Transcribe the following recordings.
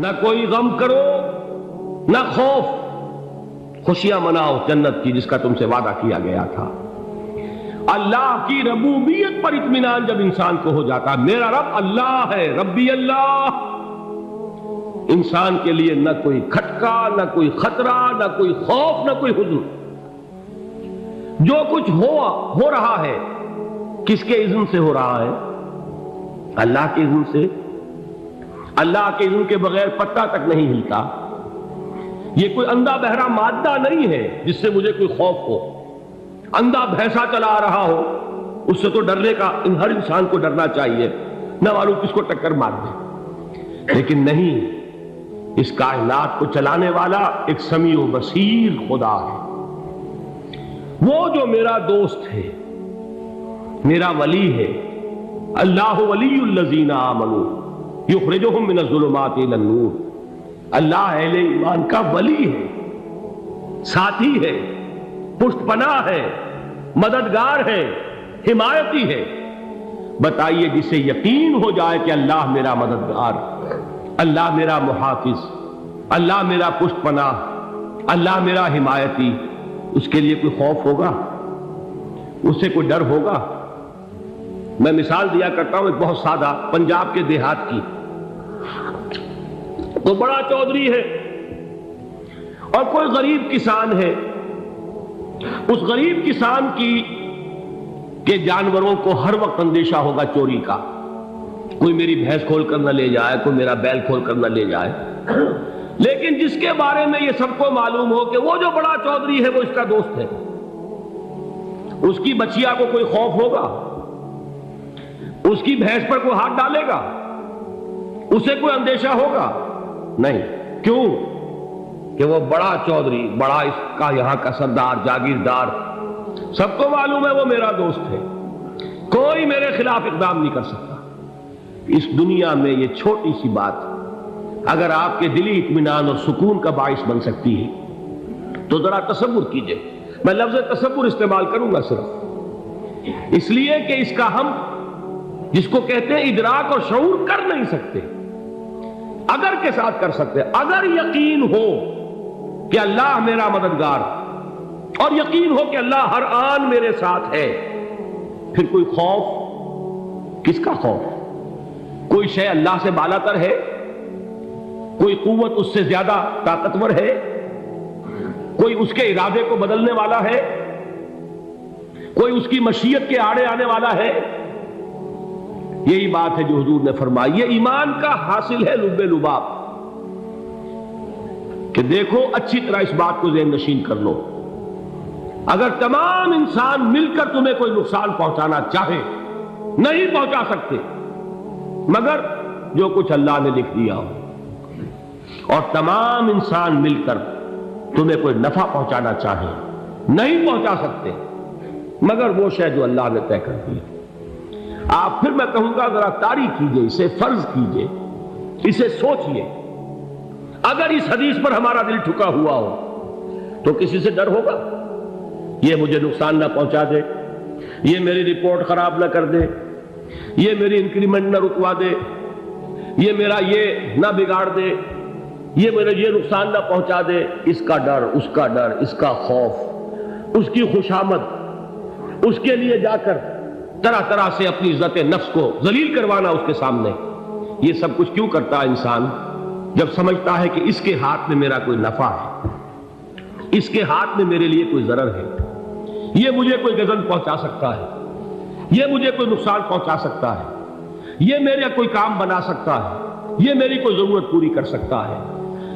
نہ کوئی غم کرو نہ خوف، خوشیاں مناؤ جنت کی جس کا تم سے وعدہ کیا گیا تھا۔ اللہ کی ربوبیت پر اطمینان جب انسان کو ہو جاتا، میرا رب اللہ ہے، ربی اللہ، انسان کے لیے نہ کوئی کھٹکا، نہ کوئی خطرہ، نہ کوئی خوف، نہ کوئی حزن۔ جو کچھ ہو رہا ہے کس کے اذن سے ہو رہا ہے؟ اللہ کے اذن سے۔ اللہ کے اذن کے بغیر پتہ تک نہیں ہلتا۔ یہ کوئی اندھا بہرا مادہ نہیں ہے جس سے مجھے کوئی خوف ہو۔ اندھا بھینسا چلا رہا ہو اس سے تو ڈرنے کا ہر انسان کو ڈرنا چاہیے، نہ معلوم کس کو ٹکر مار دے۔ لیکن نہیں، اس کائنات کو چلانے والا ایک سمیع و بصیر خدا ہے۔ وہ جو میرا دوست ہے، میرا ولی ہے، اللہ ولی الذین آمنوا یخرجہم من الظلمات الی النور۔ اللہ اہل ایمان کا ولی ہے، ساتھی ہے، پشت پناہ ہے، مددگار ہے، حمایتی ہے۔ بتائیے جسے یقین ہو جائے کہ اللہ میرا مددگار، اللہ میرا محافظ، اللہ میرا پشت پناہ، اللہ میرا حمایتی، اس کے لیے کوئی خوف ہوگا؟ اس سے کوئی ڈر ہوگا؟ میں مثال دیا کرتا ہوں ایک بہت سادہ، پنجاب کے دیہات کی۔ تو بڑا چودھری ہے اور کوئی غریب کسان ہے۔ اس غریب کسان کے جانوروں کو ہر وقت اندیشہ ہوگا چوری کا، کوئی میری بھینس کھول کر نہ لے جائے، کوئی میرا بیل کھول کر نہ لے جائے۔ لیکن جس کے بارے میں یہ سب کو معلوم ہو کہ وہ جو بڑا چودھری ہے وہ اس کا دوست ہے، اس کی بچیا کو کوئی خوف ہوگا؟ اس کی بھینس پر کوئی ہاتھ ڈالے گا؟ اسے کوئی اندیشہ ہوگا؟ نہیں۔ کیوں؟ کہ وہ بڑا چودھری، بڑا اس کا یہاں کا سردار، جاگیردار، سب کو معلوم ہے وہ میرا دوست ہے، کوئی میرے خلاف اقدام نہیں کر سکتا۔ اس دنیا میں یہ چھوٹی سی بات اگر آپ کے دلی اطمینان اور سکون کا باعث بن سکتی ہے تو ذرا تصور کیجئے۔ میں لفظ تصور استعمال کروں گا صرف اس لیے کہ اس کا ہم جس کو کہتے ہیں ادراک اور شعور کر نہیں سکتے، اگر کے ساتھ کر سکتے۔ اگر یقین ہو کہ اللہ میرا مددگار اور یقین ہو کہ اللہ ہر آن میرے ساتھ ہے، پھر کوئی خوف؟ کس کا خوف؟ کوئی شے اللہ سے بالا تر ہے؟ کوئی قوت اس سے زیادہ طاقتور ہے؟ کوئی اس کے ارادے کو بدلنے والا ہے؟ کوئی اس کی مشیت کے آڑے آنے والا ہے؟ یہی بات ہے جو حضور نے فرمائی، یہ ایمان کا حاصل ہے لب لباب، کہ دیکھو اچھی طرح اس بات کو ذہن نشین کر لو، اگر تمام انسان مل کر تمہیں کوئی نقصان پہنچانا چاہے نہیں پہنچا سکتے، مگر جو کچھ اللہ نے لکھ دیا ہو، اور تمام انسان مل کر تمہیں کوئی نفع پہنچانا چاہے نہیں پہنچا سکتے، مگر وہ شے جو اللہ نے طے کر دی۔ آپ پھر میں کہوں گا ذرا طاری کیجئے، اسے فرض کیجئے، اسے سوچئے۔ اگر اس حدیث پر ہمارا دل ٹھکا ہوا ہو تو کسی سے ڈر ہوگا؟ یہ مجھے نقصان نہ پہنچا دے، یہ میری رپورٹ خراب نہ کر دے، یہ میری انکریمنٹ نہ رکوا دے، یہ میرا یہ نہ بگاڑ دے، یہ میرے یہ نقصان نہ پہنچا دے۔ اس کا ڈر، اس کا ڈر، اس کا خوف، اس کی خوشامد، اس کے لیے جا کر طرح طرح سے اپنی عزت نفس کو ذلیل کروانا اس کے سامنے، یہ سب کچھ کیوں کرتا ہے انسان؟ جب سمجھتا ہے کہ اس کے ہاتھ میں میرا کوئی نفع ہے، اس کے ہاتھ میں میرے لیے کوئی ضرر ہے، یہ مجھے کوئی غضب پہنچا سکتا ہے، یہ مجھے کوئی نقصان پہنچا سکتا ہے، یہ میرا کوئی کام بنا سکتا ہے، یہ میری کوئی ضرورت پوری کر سکتا ہے،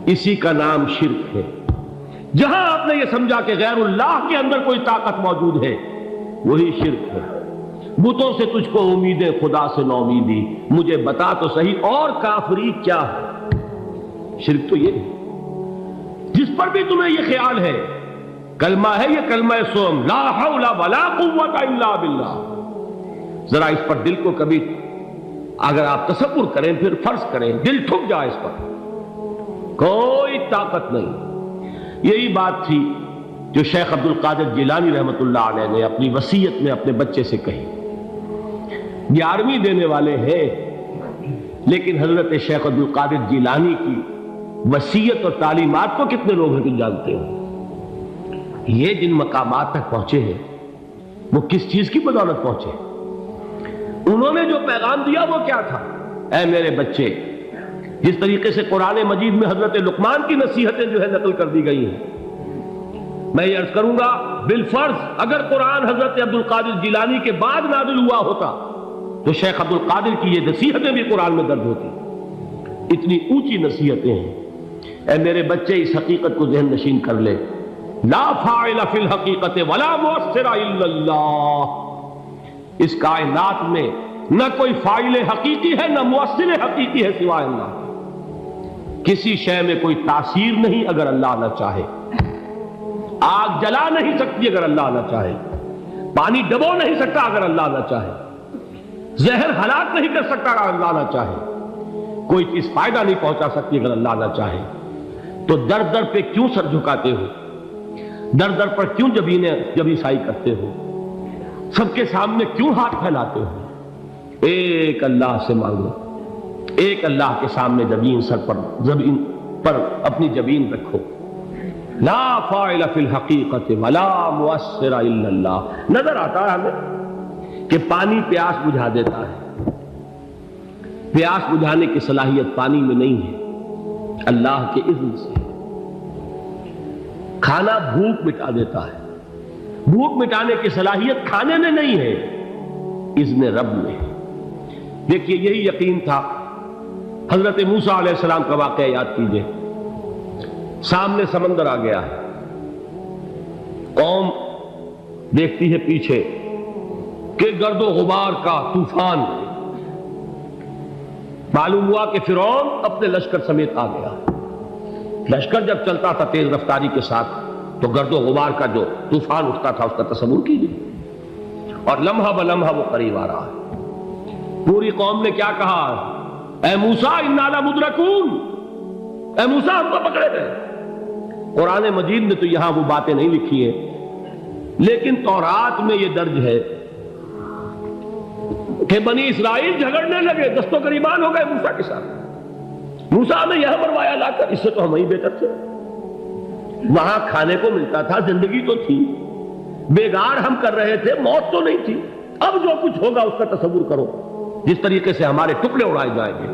اسی کا نام شرک ہے۔ جہاں آپ نے یہ سمجھا کہ غیر اللہ کے اندر کوئی طاقت موجود ہے، وہی شرک ہے۔ بتوں سے تجھ کو امیدیں، خدا سے نو امیدی، مجھے بتا تو صحیح اور کافری کیا ہے؟ شرک تو یہ ہے۔ جس پر بھی تمہیں یہ خیال ہے، کلمہ ہے یہ کلمہ سوم، لا حول ولا قوت الا باللہ، ذرا اس پر دل کو کبھی اگر آپ تصور کریں، پھر فرض کریں، دل ٹھک جائے اس پر، کوئی طاقت نہیں۔ یہی بات تھی جو شیخ عبد القادر جیلانی رحمۃ اللہ علیہ نے اپنی وصیت میں اپنے بچے سے کہی۔ 11ویں دینے والے ہیں، لیکن حضرت شیخ عبد القادر جیلانی کی وصیت اور تعلیمات کو کتنے لوگ ہیں تم جانتے ہو؟ یہ جن مقامات تک پہنچے ہیں وہ کس چیز کی بدولت پہنچے؟ انہوں نے جو پیغام دیا وہ کیا تھا؟ اے میرے بچے، جس طریقے سے قرآن مجید میں حضرت لقمان کی نصیحتیں جو ہے نقل کر دی گئی ہیں، میں یہ عرض کروں گا بالفرض اگر قرآن حضرت عبد القادر جیلانی کے بعد نازل ہوا ہوتا تو شیخ عبد القادر کی یہ نصیحتیں بھی قرآن میں درج ہوتی۔ اتنی اونچی نصیحتیں ہیں۔ اے میرے بچے، اس حقیقت کو ذہن نشین کر لے، لا فاعل فی الحقیقت ولا مؤثر الا اللہ۔ اس کائنات میں نہ کوئی فاعل حقیقی ہے نہ مؤثر حقیقی ہے سوائے اللہ۔ کسی شے میں کوئی تاثیر نہیں اگر اللہ نہ چاہے۔ آگ جلا نہیں سکتی اگر اللہ نہ چاہے، پانی ڈبو نہیں سکتا اگر اللہ نہ چاہے، زہر ہلاک نہیں کر سکتا اگر اللہ نہ چاہے، کوئی چیز فائدہ نہیں پہنچا سکتی اگر اللہ نہ چاہے۔ تو در در پہ کیوں سر جھکاتے ہو؟ در در پر کیوں جبیں سائی کرتے ہو؟ سب کے سامنے کیوں ہاتھ پھیلاتے ہو؟ ایک اللہ سے مانگو، ایک اللہ کے سامنے زمین پر اپنی جبین رکھو۔ لا فاعل فی الحقیقت ولا مؤثر الا اللہ۔ نظر آتا ہے ہمیں کہ پانی پیاس بجھا دیتا ہے، پیاس بجھانے کی صلاحیت پانی میں نہیں ہے، اللہ کے اذن سے۔ کھانا بھوک مٹا دیتا ہے، بھوک مٹانے کی صلاحیت کھانے میں نہیں ہے، اذن رب میں۔ دیکھیے یہی یقین تھا حضرت موسیٰ علیہ السلام کا واقعہ یاد کیجئے۔ سامنے سمندر آ گیا ہے، قوم دیکھتی ہے پیچھے کہ گرد و غبار کا طوفان۔ معلوم ہوا کہ فرعون اپنے لشکر سمیت آ گیا۔ لشکر جب چلتا تھا تیز رفتاری کے ساتھ تو گرد و غبار کا جو طوفان اٹھتا تھا اس کا تصور کیجیے، اور لمحہ بلمحہ وہ قریب آ رہا ہے۔ پوری قوم نے کیا کہا؟ اے موسیٰ انا لمدرکون، اے موسیٰ ہم کو پکڑے گئے۔ قرآن مجید نے تو یہاں وہ باتیں نہیں لکھی ہیں، لیکن تورات میں یہ درج ہے کہ بنی اسرائیل جھگڑنے لگے، دست و گریبان ہو گئے موسیٰ کے ساتھ۔ موسیٰ نے یہاں مروایا لا کر، اس سے تو ہم ہی بہتر تھے، وہاں کھانے کو ملتا تھا، زندگی تو تھی، بیگار ہم کر رہے تھے، موت تو نہیں تھی۔ اب جو کچھ ہوگا اس کا تصور کرو، جس طریقے سے ہمارے ٹکڑے اڑائے جائیں گے۔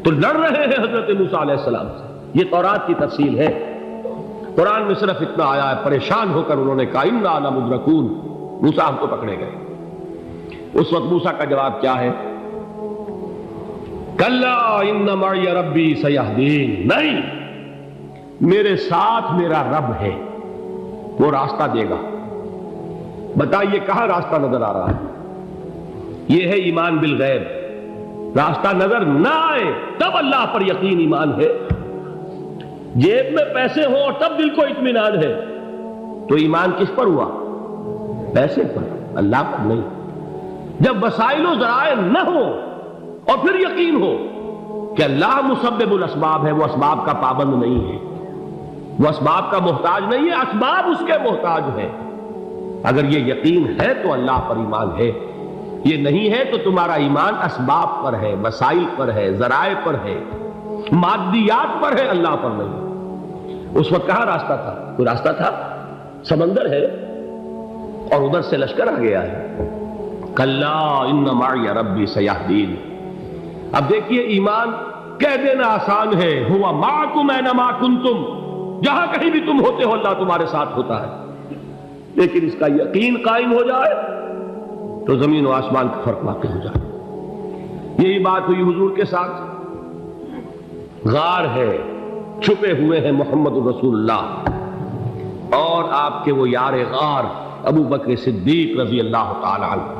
تو لڑ رہے ہیں حضرت موسیٰ علیہ السلام سے۔ یہ تورات کی تفصیل ہے، قرآن میں صرف اتنا آیا ہے، پریشان ہو کر انہوں نے کہا انا لمدرکون، موسیٰ ہم کو پکڑے گئے۔ اس وقت موسیٰ کا جواب کیا ہے؟ کلا ان معی ربی سیہدین، نہیں، میرے ساتھ میرا رب ہے، وہ راستہ دے گا۔ بتائیے کہاں راستہ نظر آ رہا ہے؟ یہ ہے ایمان بالغیب۔ راستہ نظر نہ آئے تب اللہ پر یقین ایمان ہے۔ جیب میں پیسے ہوں اور تب دل کو اطمینان ہے تو ایمان کس پر ہوا؟ پیسے پر، اللہ پر نہیں۔ جب وسائل و ذرائع نہ ہو اور پھر یقین ہو کہ اللہ مسبب الاسباب ہے، وہ اسباب کا پابند نہیں ہے، وہ اسباب کا محتاج نہیں ہے، اسباب اس کے محتاج ہے۔ اگر یہ یقین ہے تو اللہ پر ایمان ہے، یہ نہیں ہے تو تمہارا ایمان اسباب پر ہے، وسائل پر ہے، ذرائع پر ہے، مادیات پر ہے، اللہ پر نہیں۔ اس وقت کہاں راستہ تھا؟ کوئی راستہ تھا؟ سمندر ہے اور ادھر سے لشکر آ گیا ہے۔ کلا ان معی ربی سیہدین۔ اب دیکھیے ایمان کہہ دینا آسان ہے، ہوا معکم اینما کنتم، جہاں کہیں بھی تم ہوتے ہو اللہ تمہارے ساتھ ہوتا ہے، لیکن اس کا یقین قائم ہو جائے تو زمین و آسمان کا فرق واقع ہو جائے۔ یہی بات ہوئی حضور کے ساتھ۔ غار ہے، چھپے ہوئے ہیں محمد رسول اللہ اور آپ کے وہ یار غار ابو بکر صدیق رضی اللہ تعالی عنہ۔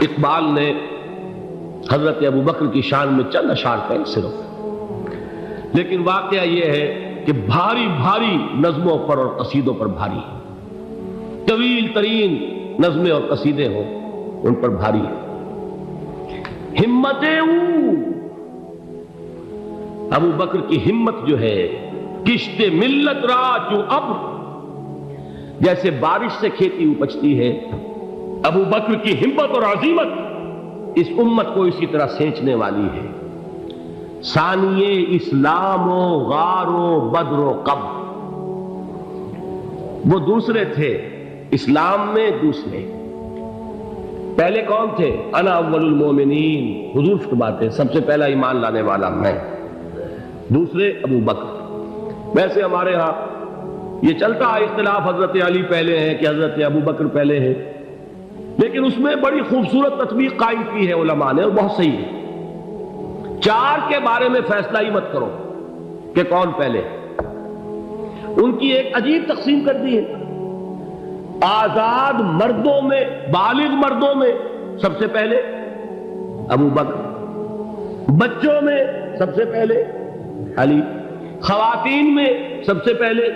اقبال نے حضرت ابو بکر کی شان میں چند اشعار کہے صرف، لیکن واقعہ یہ ہے کہ بھاری بھاری نظموں پر اور قصیدوں پر بھاری ہے، طویل ترین نظمیں اور قصیدے ہوں ان پر بھاری ہے۔ ہمتیں ابو بکر کی ہمت جو ہے، کشت ملت را چوں ابر، جیسے بارش سے کھیتی اپجتی ہے، ابو بکر کی ہمت اور عزیمت اس امت کو اسی طرح سینچنے والی ہے۔ ثانیے اسلام و غار و بدر و قبر، وہ دوسرے تھے اسلام میں، دوسرے پہلے کون تھے؟ انا اول المومنین، حضور فرماتے سب سے پہلا ایمان لانے والا میں، دوسرے ابو بکر۔ ویسے ہمارے ہاں یہ چلتا ہے اختلاف، حضرت علی پہلے ہیں کہ حضرت ابو بکر پہلے ہیں، لیکن اس میں بڑی خوبصورت تطبیق قائم کی ہے علماء نے، اور بہت صحیح ہے۔ چار کے بارے میں فیصلہ ہی مت کرو کہ کون پہلے، ان کی ایک عجیب تقسیم کر دی ہے۔ آزاد مردوں میں، بالغ مردوں میں سب سے پہلے ابو بکر، بچوں میں سب سے پہلے علی، خواتین میں سب سے پہلے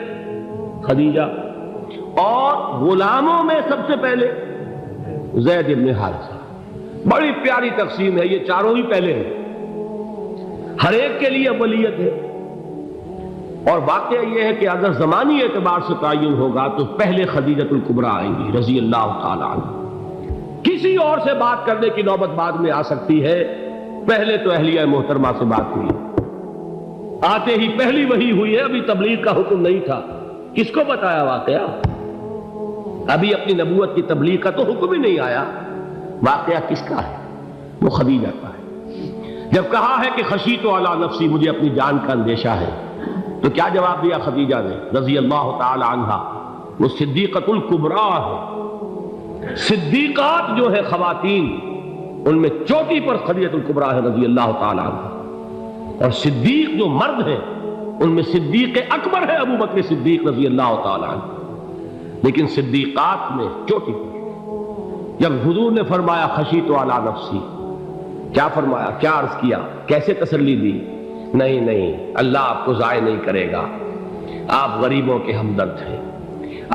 خدیجہ، اور غلاموں میں سب سے پہلے زید بن حارثہ۔ بڑی پیاری تقسیم ہے، یہ چاروں ہی پہلے ہیں، ہر ایک کے لیے اولیت ہے۔ اور واقعہ یہ ہے کہ اگر زمانی اعتبار سے تعین ہوگا تو پہلے خدیجۃ الکبریٰ آئیں گی رضی اللہ تعالی عنہ، کسی اور سے بات کرنے کی نوبت بعد میں آ سکتی ہے، پہلے تو اہلیہ محترمہ سے بات ہوئی، آتے ہی پہلی وحی ہوئی ہے، ابھی تبلیغ کا حکم نہیں تھا، کس کو بتایا واقعہ؟ ابھی اپنی نبوت کی تبلیغ کا تو حکم ہی نہیں آیا، واقعہ کس کا ہے؟ وہ خدیجہ کا ہے۔ جب کہا ہے کہ خشیت علی نفسی، مجھے اپنی جان کا اندیشہ ہے، تو کیا جواب دیا خدیجہ نے رضی اللہ تعالی عنہا؟ وہ صدیقۃ الکبریٰ ہے، صدیقات جو ہے خواتین ان میں چوٹی پر خدیجۃ الکبریٰ ہے رضی اللہ تعالی عنہا، اور صدیق جو مرد ہیں ان میں صدیق اکبر ہے ابو بکر صدیق رضی اللہ تعالی عنہ، لیکن صدیقات میں چوٹی پر۔ جب حضور نے فرمایا خشیت علی نفسی، کیا فرمایا، کیا عرض کیا، کیسے تسلی دی؟ نہیں، اللہ آپ کو ضائع نہیں کرے گا، آپ غریبوں کے ہمدرد ہیں،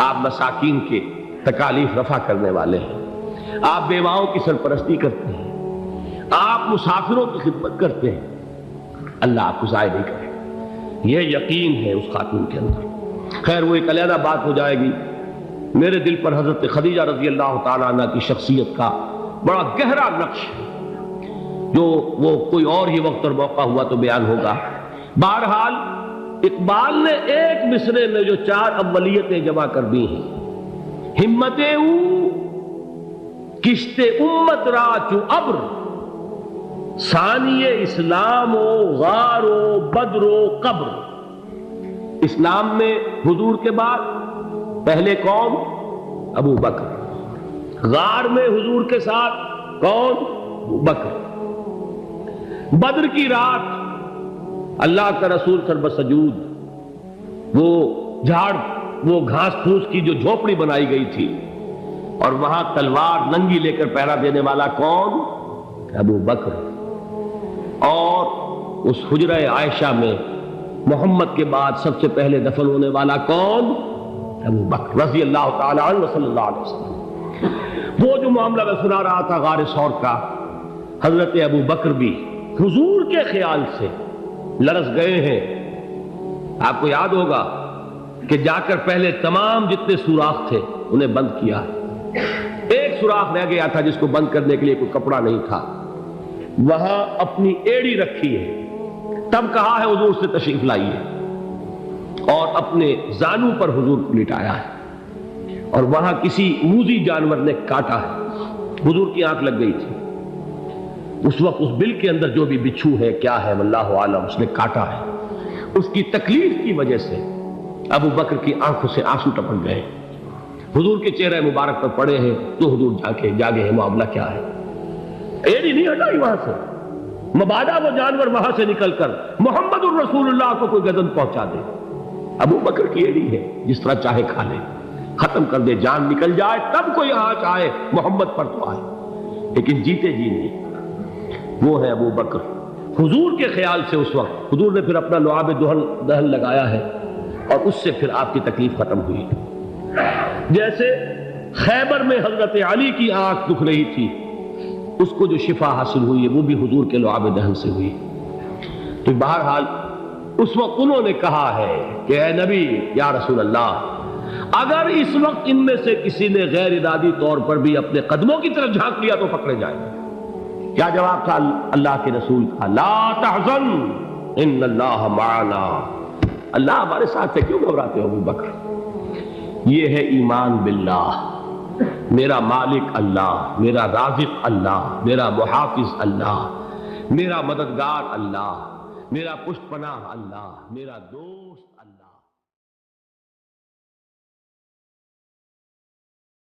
آپ مساکین کے تکالیف رفع کرنے والے ہیں، آپ بیواؤں کی سرپرستی کرتے ہیں، آپ مسافروں کی خدمت کرتے ہیں، اللہ آپ کو ضائع نہیں کرے گا۔ یہ یقین ہے اس خاتون کے اندر۔ خیر وہ ایک علیحدہ بات ہو جائے گی۔ میرے دل پر حضرت خدیجہ رضی اللہ تعالیٰ عنہ کی شخصیت کا بڑا گہرا نقش ہے، جو وہ کوئی اور ہی وقت اور موقع ہوا تو بیان ہوگا۔ بہرحال اقبال نے ایک مصرے میں جو چار اولیتیں جمع کر دی ہیں، ہمت او کشت امت را چو ابر، ثانی اسلام و غار و بدر و قبر۔ اسلام میں حضور کے بعد پہلے کون؟ ابو بکر۔ غار میں حضور کے ساتھ کون؟ ابو بکر۔ بدر کی رات اللہ کا رسول سر بسجود، وہ جھاڑ، وہ گھاس پھوس کی جو جھوپڑی بنائی گئی تھی، اور وہاں تلوار ننگی لے کر پہرا دینے والا کون؟ ابو بکر۔ اور اس حجرہ عائشہ میں محمد کے بعد سب سے پہلے دفن ہونے والا کون؟ ابو بکر رضی اللہ تعالی عنہ وصلی اللہ علیہ وسلم۔ وہ جو معاملہ میں سنا رہا تھا غار ثور کا، حضرت ابو بکر بھی حضور کے خیال سے لرز گئے ہیں۔ آپ کو یاد ہوگا کہ جا کر پہلے تمام جتنے سوراخ تھے انہیں بند کیا ہے، ایک سوراخ رہ گیا تھا جس کو بند کرنے کے لیے کوئی کپڑا نہیں تھا، وہاں اپنی ایڑی رکھی ہے، تب کہا ہے حضور سے تشریف لائیے، اور اپنے زانو پر حضور کو لٹایا ہے، اور وہاں کسی موذی جانور نے کاٹا ہے، حضور کی آنکھ لگ گئی تھی، اس وقت اس بل کے اندر جو بھی بچھو ہے کیا ہے واللہ عالم، اس نے کاٹا ہے، اس کی تکلیف کی وجہ سے ابو بکر کی آنکھوں سے آنسو ٹپک گئے، حضور کے چہرے مبارک پر پڑے ہیں، تو حضور جاگے ہیں، معاملہ کیا ہے؟ ایڑی نہیں ہٹائی وہاں سے، مبادا وہ جانور وہاں سے نکل کر محمد الرسول اللہ کو کوئی گزن پہنچا دے، ابو بکر کی ایڑی ہے، جس طرح چاہے کھا لے، ختم کر دے، جان نکل جائے تب کوئی آنچ آئے، محمد پر تو آئے، لیکن جیتے جی نہیں۔ وہ ہے ابو بکر۔ حضور کے خیال سے اس وقت حضور نے پھر اپنا لعاب دہن لگایا ہے، اور اس سے پھر آپ کی تکلیف ختم ہوئی۔ جیسے خیبر میں حضرت علی کی آنکھ دکھ رہی تھی، اس کو جو شفا حاصل ہوئی ہے وہ بھی حضور کے لعاب دہن سے ہوئی۔ تو بہرحال اس وقت انہوں نے کہا ہے کہ اے نبی یا رسول اللہ، اگر اس وقت ان میں سے کسی نے غیر ارادی طور پر بھی اپنے قدموں کی طرف جھانک لیا تو پکڑے جائیں گے، کیا جواب تھا اللہ کے رسول کا؟ لا تحزن ان اللہ معنا، اللہ ہمارے ساتھ ہے، کیوں گھبراتے ہو ابو بکر؟ یہ ہے ایمان باللہ، میرا مالک اللہ، میرا رازق اللہ، میرا محافظ اللہ، میرا مددگار اللہ، میرا پشت پناہ اللہ، میرا دوست اللہ۔